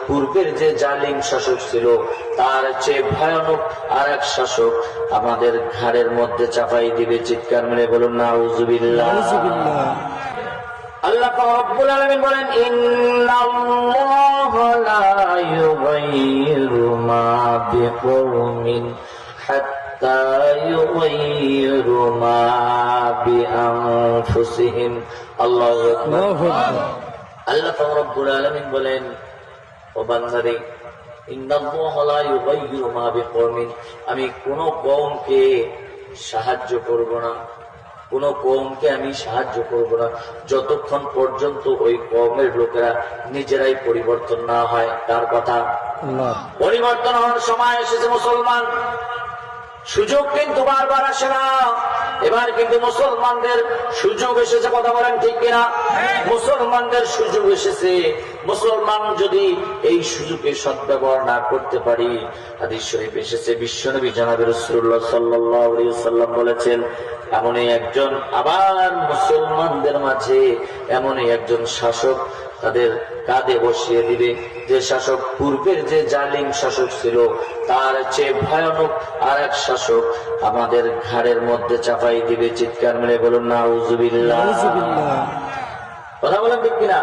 পূর্বের যে জালিম শাসক ছিল তার চেয়ে ভয়ানক আর এক শাসক আমাদের ঘাড়ের মধ্যে চাপাই দিবে। চিৎকার মেরে বলুন নাউযুবিল্লাহ। আল্লাহ রাব্বুল আলামিন বলেন, ইন্নাল্লাহা লা ইউগাইয়িরু মা বিকওমিন হাত্তা ইউগাইয়িরু মা বিআনফুসিহিম। আল্লাহু আকবার। আল্লাহ রাব্বুল আলামিন বলেন, ও বান্দারে, ইন্নাল্লাহা লা ইউগাইয়িরু মা বিকওমিন, আমি কোন কওমকে সাহায্য করব না, কোন কওমকে আমি সাহায্য করব না যতক্ষণ পর্যন্ত ওই কওমের লোকেরা নিজেরাই পরিবর্তন না হয়। তার কথা পরিবর্তন হওয়ার সময় এসেছে মুসলমান, সুযোগ কিন্তু বারবার আসে না। এবার কিন্তু মুসলমানদের সুযোগ এসেছে, কথা বলেন ঠিক কিনা? মুসলমানদের সুযোগ এসেছে। মুসলমান যদি এই সুযোগে সদ্ব্যবহার না করতে পারি, হাদিস শরীফ এসেছে, বিশ্বনবী জনাবে রাসূলুল্লাহ সাল্লাল্লাহু আলাইহি ওয়াসাল্লাম বলেছেন, এমনই একজন আবার মুসলমানদের মাঝে এমনই একজন শাসক তাদের কাঁধে বসিয়ে দিবে, যে শাসক পূর্বের যে জালিম শাসক ছিল তার চেয়ে ভয়ানক আর এক শাসক আমাদের ঘাড়ের মধ্যে চাপাই দিবে। চিৎকার মেরে বলুন নাউযুবিল্লাহ। কথা বলেন ঠিক কিনা?